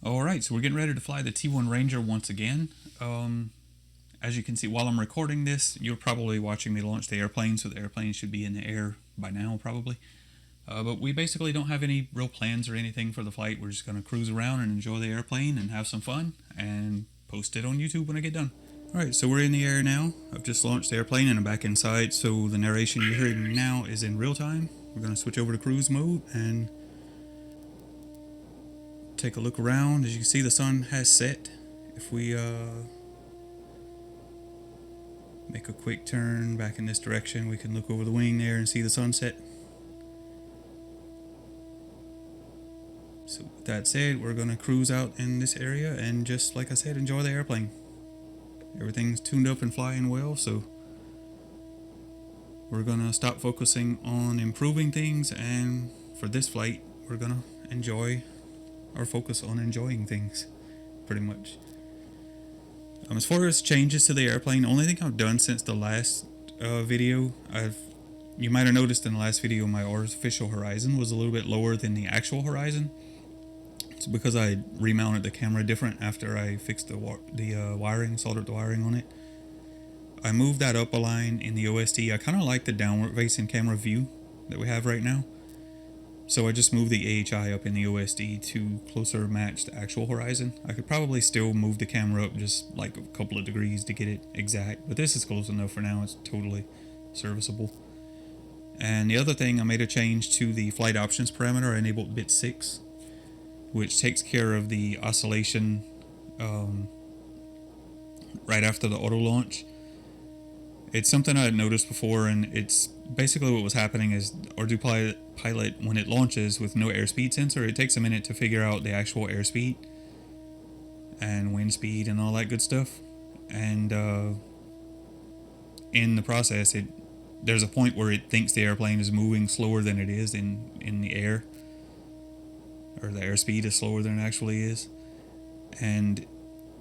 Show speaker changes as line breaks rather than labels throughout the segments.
Alright, so we're getting ready to fly the T1 Ranger once again. As you can see, while I'm recording this, you're probably watching me launch the airplane, so the airplane should be in the air by now, probably. But we basically don't have any real plans or anything for the flight. We're just going to cruise around and enjoy the airplane and have some fun, and post it on YouTube when I get done. Alright, so we're in the air now. I've just launched the airplane and I'm back inside, so the narration you're hearing now is in real time. We're going to switch over to cruise mode and take a look around. As you can see, the sun has set. If we make a quick turn back in this direction, we can look over the wing there and see the sunset. So with that said, we're going to cruise out in this area and just like I said, enjoy the airplane. Everything's tuned up and flying well, so we're going to stop focusing on improving things, and for this flight we're going to enjoy or focus on enjoying things, pretty much. As far as changes to the airplane, the only thing I've done since the last video, you might have noticed in the last video my artificial horizon was a little bit lower than the actual horizon. It's because I remounted the camera different after I fixed the wiring, soldered the wiring on it. I moved that up a line in the OSD. I kind of like the downward facing camera view that we have right now. So I just moved the AHI up in the OSD to closer match the actual horizon. I could probably still move the camera up just like a couple of degrees to get it exact, but this is close enough for now. It's totally serviceable. And the other thing, I made a change to the flight options parameter. I enabled bit 6, which takes care of the oscillation right after the auto launch. It's something I had noticed before, and it's basically what was happening is Pilot, when it launches with no airspeed sensor, it takes a minute to figure out the actual airspeed and wind speed and all that good stuff. And in the process, there's a point where it thinks the airplane is moving slower than it is in the air, or the airspeed is slower than it actually is. And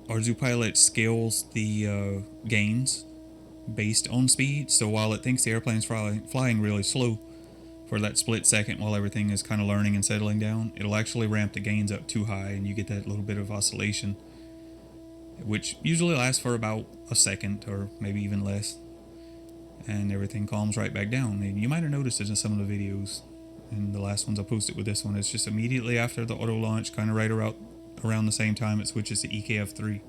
Pilot scales the gains based on speed, so while it thinks the airplane's flying really slow for that split second while everything is kind of learning and settling down, it'll actually ramp the gains up too high and you get that little bit of oscillation, which usually lasts for about a second or maybe even less, and everything calms right back down. And you might have noticed it in some of the videos, and the last ones I posted with this one, it's just immediately after the auto launch, kind of right around the same time it switches to EKF3,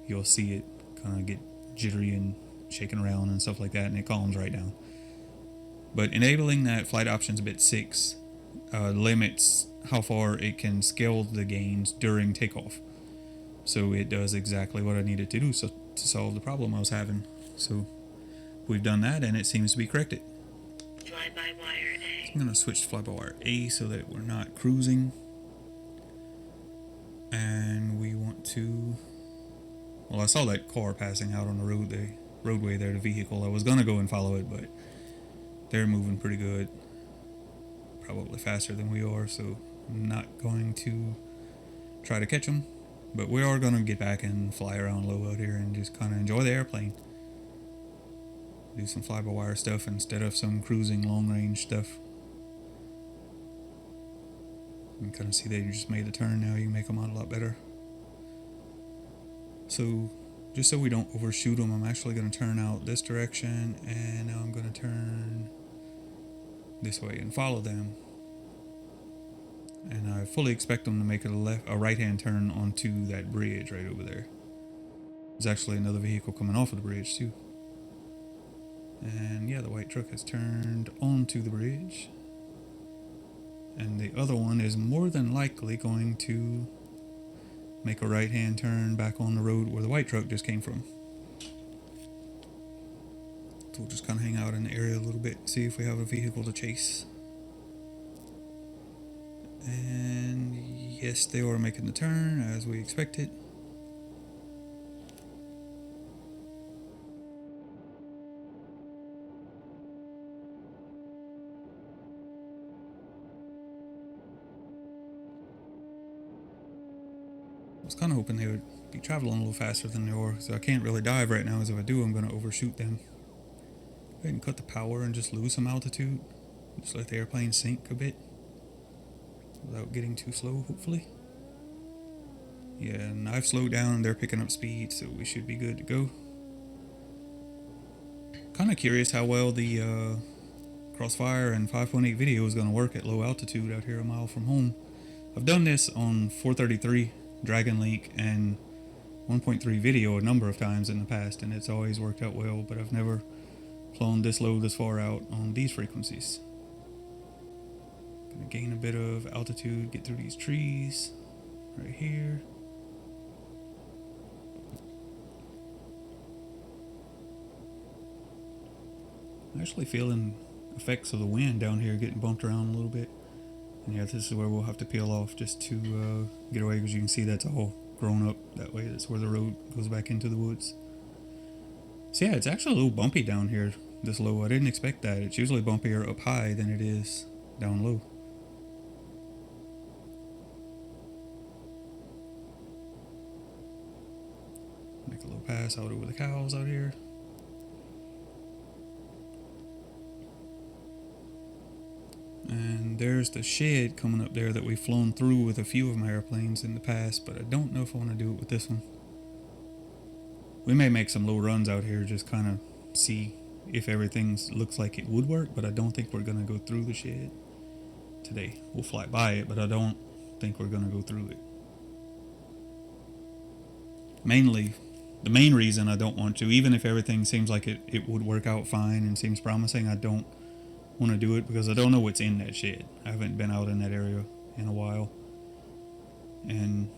you'll see it kind of get jittery and shaking around and stuff like that, and it calms right down. But enabling that flight options bit 6 limits how far it can scale the gains during takeoff. So it does exactly what I needed to do to solve the problem I was having. So we've done that, and it seems to be corrected.
Fly-by-wire A.
So I'm going to switch to fly-by-wire A so that we're not cruising. And we want to... Well, I saw that car passing out on the roadway there, the vehicle. I was going to go and follow it, but they're moving pretty good. Probably faster than we are, so I'm not going to try to catch them. But we are going to get back and fly around low out here and just kind of enjoy the airplane. Do some fly-by-wire stuff instead of some cruising long-range stuff. You can kind of see that you just made the turn now. You can make them out a lot better. So, just so we don't overshoot them, I'm actually going to turn out this direction, and now I'm going to turn this way and follow them. And I fully expect them to make a right-hand turn onto that bridge right over there. There's actually another vehicle coming off of the bridge too. And yeah, the white truck has turned onto the bridge. And the other one is more than likely going to make a right-hand turn back on the road where the white truck just came from. So we'll just kind of hang out in the area a little bit, see if we have a vehicle to chase. And yes, they are making the turn as we expected. I was kind of hoping they would be traveling a little faster than they are, so I can't really dive right now, as if I do, I'm going to overshoot them. Go ahead and cut the power and just lose some altitude. Just let the airplane sink a bit without getting too slow, hopefully. Yeah, and I've slowed down and they're picking up speed, so we should be good to go. Kind of curious how well the crossfire and 5.8 video is going to work at low altitude out here a mile from home. I've done this on 433 Dragon Link and 1.3 video a number of times in the past, and it's always worked out well, but I've never flown this low this far out on these frequencies. Gonna gain a bit of altitude, get through these trees right here. I'm actually feeling effects of the wind down here getting bumped around a little bit. And yeah, this is where we'll have to peel off just to get away, because you can see that's all grown up that way. That's where the road goes back into the woods. So yeah, it's actually a little bumpy down here this low. I didn't expect that. It's usually bumpier up high than it is down low. Make a little pass out over the cows out here. And there's the shed coming up there that we've flown through with a few of my airplanes in the past, but I don't know if I want to do it with this one. We may make some low runs out here, just kind of see if everything looks like it would work, but I don't think we're going to go through the shed today. We'll fly by it, but I don't think we're going to go through it. Mainly, the main reason I don't want to, even if everything seems like it would work out fine and seems promising, I don't want to do it because I don't know what's in that shed. I haven't been out in that area in a while, and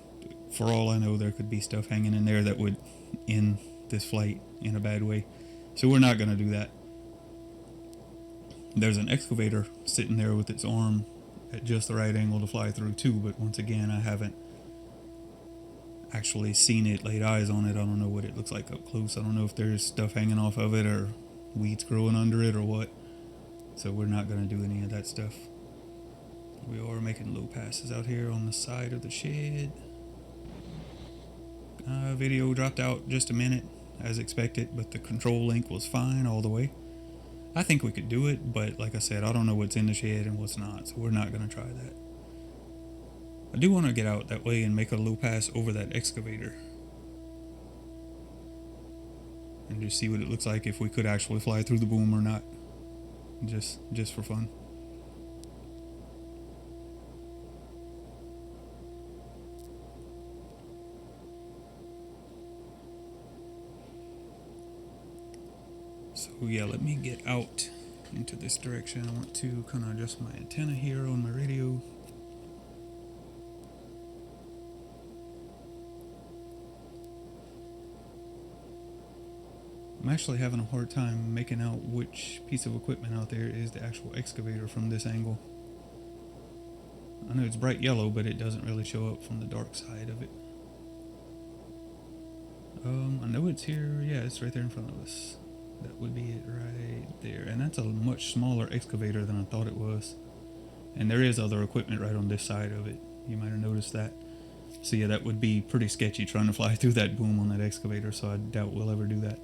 for all I know, there could be stuff hanging in there that would end this flight in a bad way. So we're not going to do that. There's an excavator sitting there with its arm at just the right angle to fly through too, but once again, I haven't actually seen it, laid eyes on it. I don't know what it looks like up close. I don't know if there's stuff hanging off of it or weeds growing under it or what. So we're not going to do any of that stuff. We are making low passes out here on the side of the shed. Video dropped out just a minute as expected, but the control link was fine all the way. I think we could do it, but like I said, I don't know what's in the shed and what's not, so we're not going to try that. I do want to get out that way and make a low pass over that excavator and just see what it looks like if we could actually fly through the boom or not. Just for fun. So yeah, let me get out into this direction. I want to kind of adjust my antenna here on my radio. I'm actually having a hard time making out which piece of equipment out there is the actual excavator from this angle. I know it's bright yellow, but it doesn't really show up from the dark side of it. I know it's here. Yeah, it's right there in front of us. That would be it right there. And that's a much smaller excavator than I thought it was. And there is other equipment right on this side of it. You might have noticed that. So yeah, that would be pretty sketchy trying to fly through that boom on that excavator, so I doubt we'll ever do that.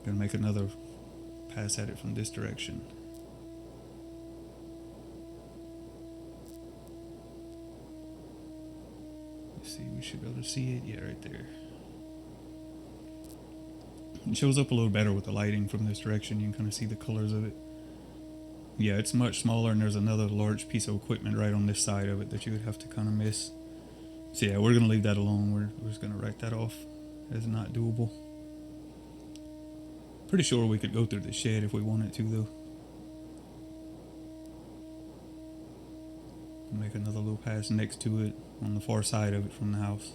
Gonna make another pass at it from this direction. Let's see, we should be able to see it. Yeah, right there. It shows up a little better with the lighting from this direction. You can kind of see the colors of it. Yeah, it's much smaller, and there's another large piece of equipment right on this side of it that you would have to kind of miss. So yeah, we're gonna leave that alone. We're just gonna write that off as not doable. Pretty sure we could go through the shed if we wanted to, though. Make another little pass next to it on the far side of it from the house.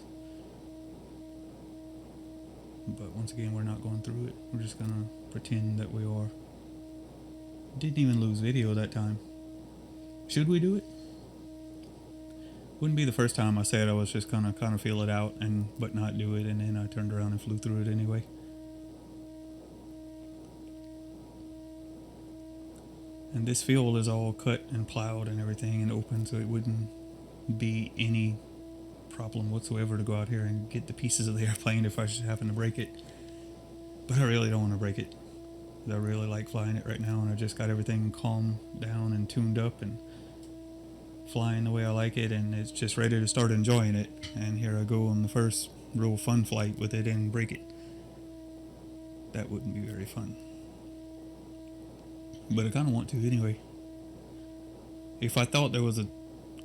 But once again, we're not going through it. We're just gonna pretend that we are. Didn't even lose video that time. Should we do it? Wouldn't be the first time I said I was just gonna kind of feel it out but not do it, and then I turned around and flew through it anyway. And this field is all cut and plowed and everything and open, so it wouldn't be any problem whatsoever to go out here and get the pieces of the airplane if I should happen to break it. But I really don't want to break it. I really like flying it right now, and I just got everything calmed down and tuned up, and flying the way I like it, and it's just ready to start enjoying it. And here I go on the first real fun flight with it and break it. That wouldn't be very fun. But I kind of want to anyway. If I thought there was a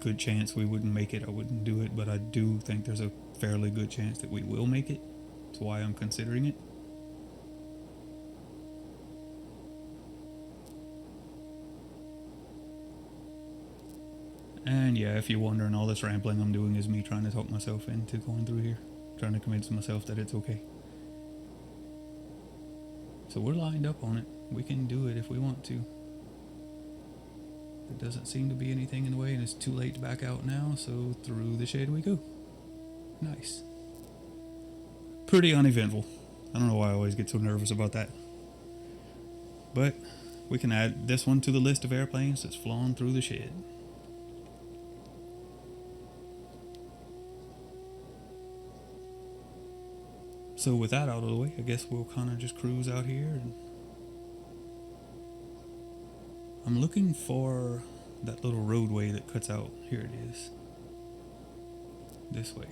good chance we wouldn't make it, I wouldn't do it, but I do think there's a fairly good chance that we will make it. That's why I'm considering it. And yeah, if you're wondering, all this rambling I'm doing is me trying to talk myself into going through here. Trying to convince myself that it's okay. So we're lined up on it. We can do it if we want to. There doesn't seem to be anything in the way, and it's too late to back out now, so through the shed we go. Nice. Pretty uneventful. I don't know why I always get so nervous about that. But we can add this one to the list of airplanes that's flown through the shed. So with that out of the way, I guess we'll kind of just cruise out here. And I'm looking for that little roadway that cuts out. Here it is. This way.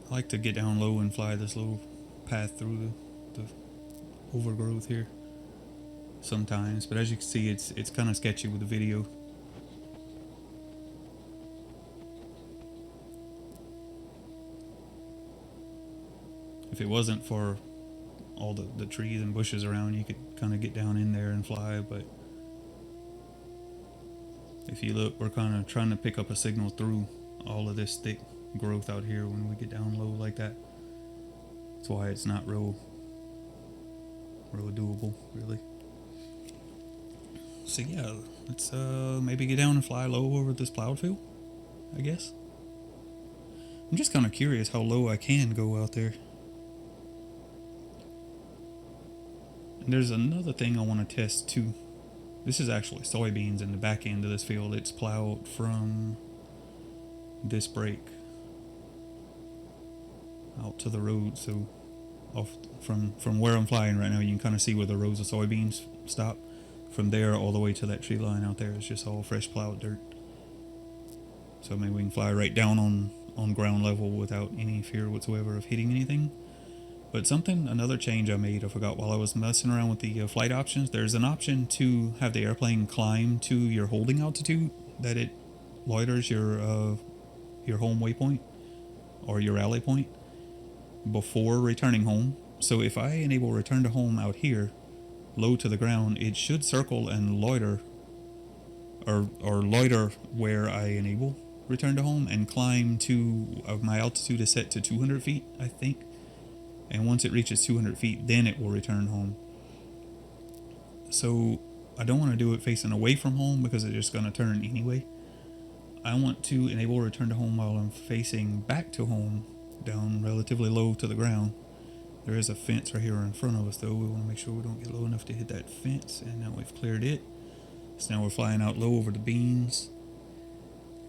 I like to get down low and fly this little path through the overgrowth here sometimes, but as you can see, it's kind of sketchy with the video. If it wasn't for all the trees and bushes around, you could kind of get down in there and fly, but if you look, we're kind of trying to pick up a signal through all of this thick growth out here when we get down low like that. That's why it's not real doable, really. So yeah, let's maybe get down and fly low over this plowed field, I guess. I'm just kind of curious how low I can go out there. And there's another thing I want to test too. This is actually soybeans in the back end of this field. It's plowed from this break out to the road, so off from where I'm flying right now, you can kind of see where the rows of soybeans stop. From there all the way to that tree line out there is just all fresh plowed dirt. So maybe we can fly right down on ground level without any fear whatsoever of hitting anything. But another change I made, I forgot while I was messing around with the flight options. There's an option to have the airplane climb to your holding altitude, that it loiters your home waypoint or your rally point before returning home. So if I enable return to home out here, low to the ground, it should circle and loiter, or loiter where I enable return to home, and climb to, my altitude is set to 200 feet, I think. And once it reaches 200 feet, then it will return home. So I don't want to do it facing away from home because it's just going to turn anyway. I want to enable return to home while I'm facing back to home, down relatively low to the ground. There is a fence right here in front of us though. We want to make sure we don't get low enough to hit that fence, and now we've cleared it. So now we're flying out low over the beans.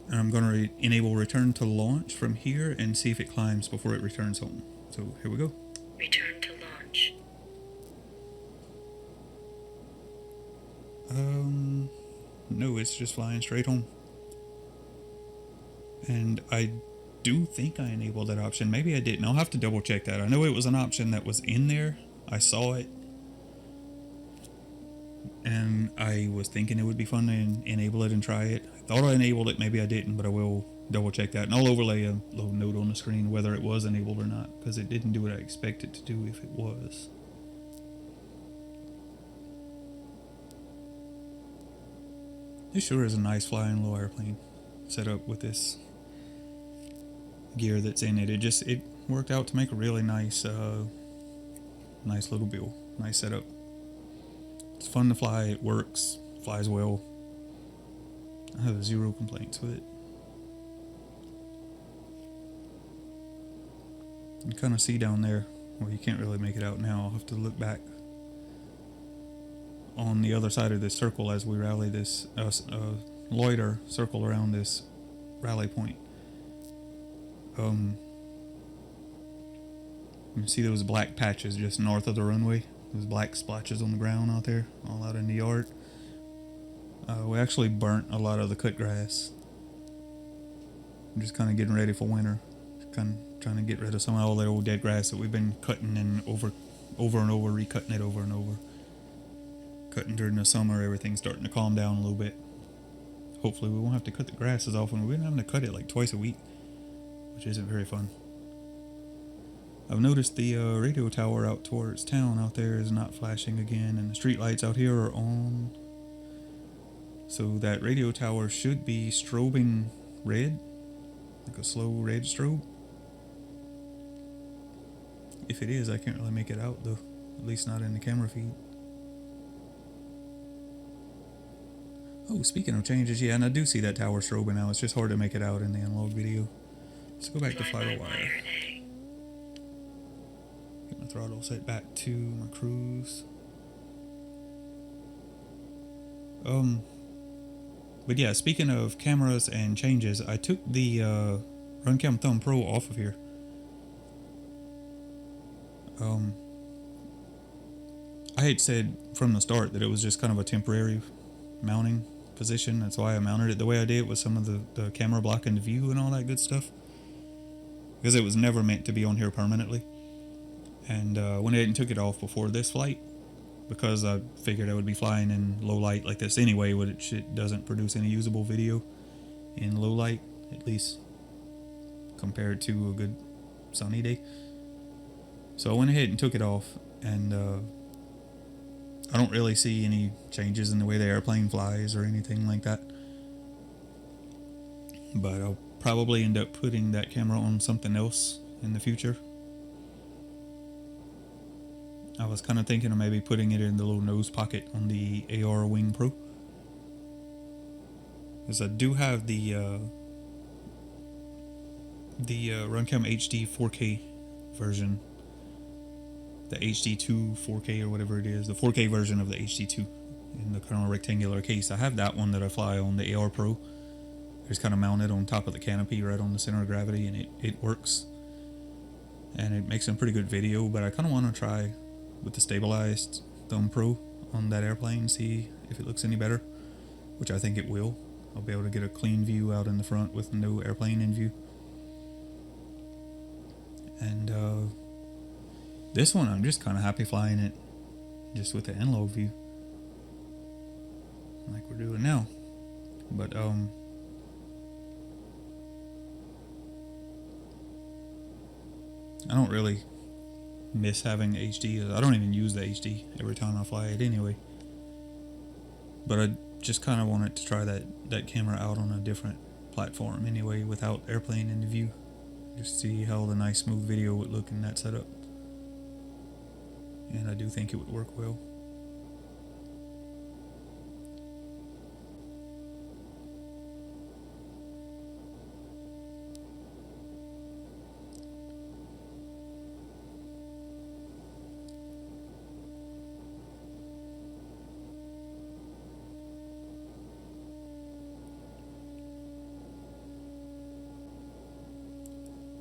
And I'm going to enable return to launch from here and see if it climbs before it returns home. So here we go.
Return to launch.
No, it's just flying straight home. And I do think I enabled that option. Maybe I didn't. I'll have to double check that. I know it was an option that was in there. I saw it. And I was thinking it would be fun to enable it and try it. I thought I enabled it. Maybe I didn't, but I will double check that. And I'll overlay a little note on the screen whether it was enabled or not, because it didn't do what I expected to do if it was. This sure is a nice flying low airplane set up with this gear that's in it. It worked out to make a really nice little build, nice setup. It's fun to fly. It works, flies well. I have zero complaints with it. You kind of see down there, well, you can't really make it out now. I'll have to look back on the other side of this circle as we rally this loiter circle around this rally point. You see those black patches just north of the runway? There's black splotches on the ground out there, all out in the yard. We actually burnt a lot of the cut grass. I'm just kind of getting ready for winter. Kind of trying to get rid of some of all that old dead grass that we've been cutting and over and over, recutting it over and over. Cutting during the summer, everything's starting to calm down a little bit. Hopefully we won't have to cut the grass as often. We've been having to cut it like twice a week, which isn't very fun. I've noticed the radio tower out towards town out there is not flashing again, and the street lights out here are on. So that radio tower should be strobing red, like a slow red strobe. If it is, I can't really make it out though, at least not in the camera feed. Oh, speaking of changes, yeah, and I do see that tower strobing now. It's just hard to make it out in the analog video. Let's go back to fly-by-wire. Get my throttle set back to my cruise. But yeah, speaking of cameras and changes, I took the Runcam Thumb Pro off of here. I had said from the start that it was just kind of a temporary mounting position. That's why I mounted it the way I did with some of the camera blocking the view and all that good stuff. Because it was never meant to be on here permanently. And went ahead and took it off before this flight, because I figured I would be flying in low light like this anyway, which it doesn't produce any usable video in low light, at least compared to a good sunny day. So I went ahead and took it off, and I don't really see any changes in the way the airplane flies or anything like that. But I'll probably end up putting that camera on something else in the future. I was kind of thinking of maybe putting it in the little nose pocket on the AR Wing Pro. Because I do have the Runcam HD 4K version. The HD2 4K or whatever it is. The 4K version of the HD2 in the kind of rectangular case. I have that one that I fly on the AR Pro. It's kind of mounted on top of the canopy right on the center of gravity, and it works. And it makes some pretty good video, but I kind of want to try with the stabilized Thumb Pro on that airplane, see if it looks any better, which I think it will. I'll be able to get a clean view out in the front with no airplane in view. And this one, I'm just kind of happy flying it just with the analog view, like we're doing now. But I don't really miss having HD. I don't even use the HD every time I fly it anyway. But I just kind of wanted to try that camera out on a different platform anyway, without airplane in the view. Just see how the nice smooth video would look in that setup. And I do think it would work well.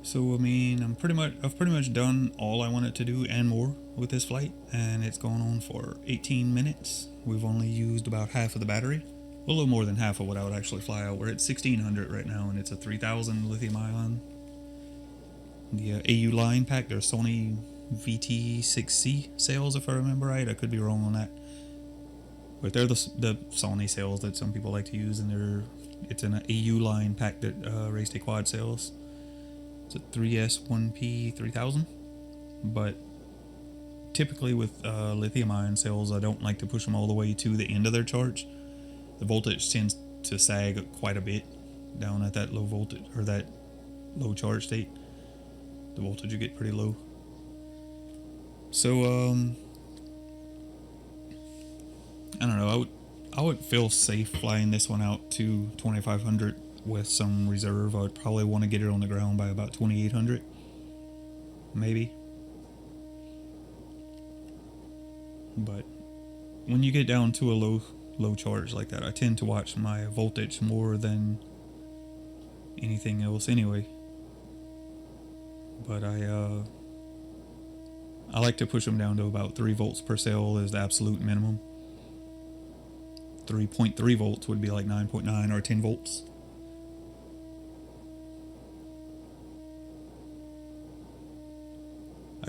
So I mean, I've pretty much done all I wanted to do and more with this flight, and it's gone on for 18 minutes. We've only used about half of the battery, a little more than half of what I would actually fly out. We're at 1600 right now, and it's a 3000 lithium ion. The AU line pack, they're Sony VT6C cells, if I remember right. I could be wrong on that, but they're the Sony cells that some people like to use, and it's an AU line pack that raised a quad cells. It's a 3S1P 3000, but typically with lithium ion cells, I don't like to push them all the way to the end of their charge. The voltage tends to sag quite a bit down at that low voltage, or that low charge state. The voltage will get pretty low. So I don't know, I would feel safe flying this one out to 2500 with some reserve. I would probably want to get it on the ground by about 2800, maybe. But when you get down to a low charge like that, I tend to watch my voltage more than anything else anyway. But I I like to push them down to about 3 volts per cell is the absolute minimum. 3.3 volts would be like 9.9 or 10 volts.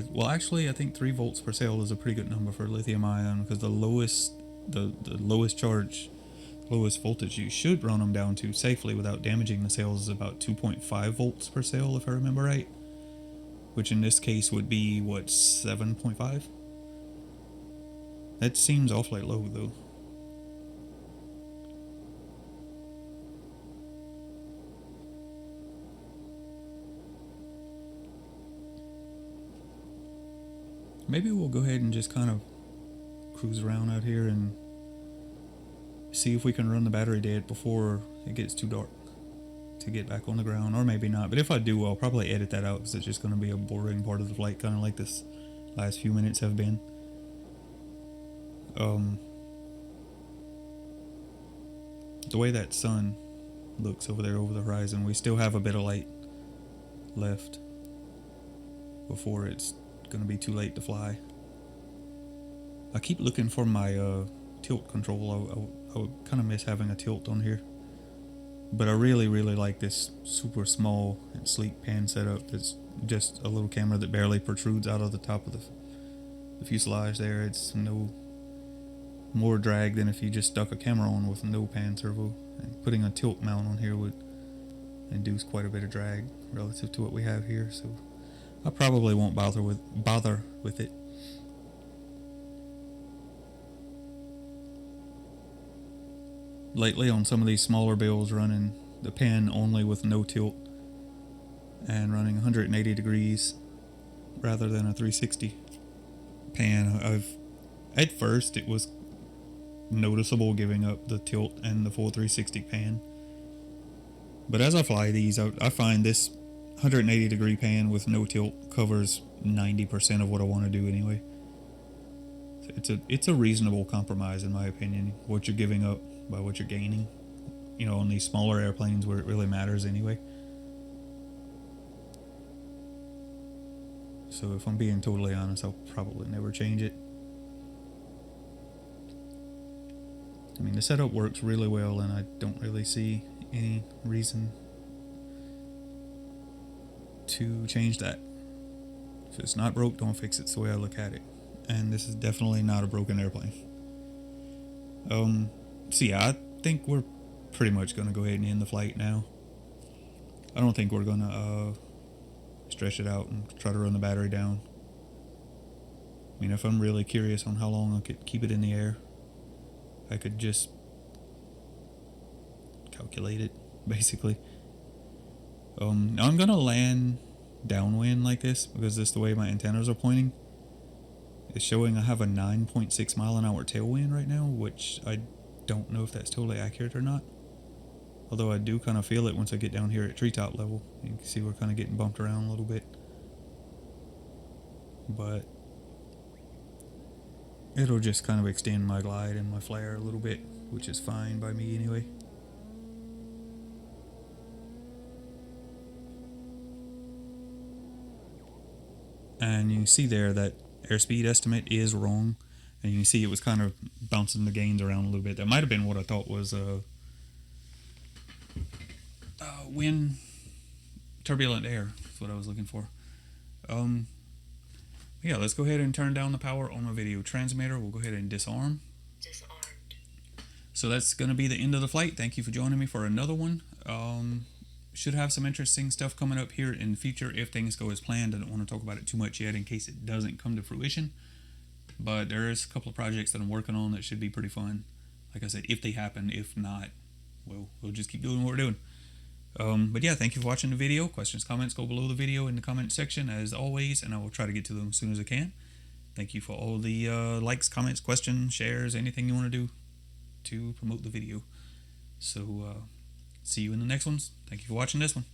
Well, actually, I think 3 volts per cell is a pretty good number for lithium ion, because the lowest charge, lowest voltage you should run them down to safely without damaging the cells is about 2.5 volts per cell, if I remember right. Which in this case would be, what, 7.5? That seems awfully low, though. Maybe we'll go ahead and just kind of cruise around out here and see if we can run the battery dead before it gets too dark to get back on the ground, or maybe not. But if I do, I'll probably edit that out, because it's just going to be a boring part of the flight, kind of like this last few minutes have been. The way that sun looks over there over the horizon, we still have a bit of light left before it's going to be too late to fly. I keep looking for my tilt control. I would kind of miss having a tilt on here, but I really like this super small and sleek pan setup. That's just a little camera that barely protrudes out of the top of the fuselage there. It's no more drag than if you just stuck a camera on with no pan servo, and putting a tilt mount on here would induce quite a bit of drag relative to what we have here, so I probably won't bother with it. Lately on some of these smaller builds, running the pan only with no tilt and running 180 degrees rather than a 360 pan, at first it was noticeable giving up the tilt and the full 360 pan, but as I fly these, I find this 180 degree pan with no tilt covers 90% of what I want to do anyway. It's a reasonable compromise, in my opinion, what you're giving up by what you're gaining, you know, on these smaller airplanes where it really matters anyway. So if I'm being totally honest, I'll probably never change it. I mean, the setup works really well, and I don't really see any reason to change that. If it's not broke, don't fix it. It's the way I look at it. And this is definitely not a broken airplane. So yeah, I think we're pretty much going to go ahead and end the flight now. I don't think we're going to stretch it out and try to run the battery down. I mean, if I'm really curious on how long I could keep it in the air, I could just calculate it, basically. Now I'm going to land downwind like this, because this is the way my antennas are pointing. It's showing I have a 9.6 mile an hour tailwind right now, which I don't know if that's totally accurate or not. Although I do kind of feel it once I get down here at treetop level. You can see we're kind of getting bumped around a little bit. But it'll just kind of extend my glide and my flare a little bit, which is fine by me anyway. And you can see there that airspeed estimate is wrong, and you can see it was kind of bouncing the gains around a little bit. That might have been what I thought was wind turbulent air. That's what I was looking for. Yeah, let's go ahead and turn down the power on my video transmitter. We'll go ahead and disarm.
Disarmed.
So that's going to be the end of the flight. Thank you for joining me for another one. Should have some interesting stuff coming up here in the future if things go as planned. I don't want to talk about it too much yet in case it doesn't come to fruition. But there is a couple of projects that I'm working on that should be pretty fun. Like I said, if they happen. If not, well, we'll just keep doing what we're doing. But yeah, thank you for watching the video. Questions, comments, go below the video in the comment section as always, and I will try to get to them as soon as I can. Thank you for all the likes, comments, questions, shares, anything you want to do to promote the video. So, see you in the next ones. Thank you for watching this one.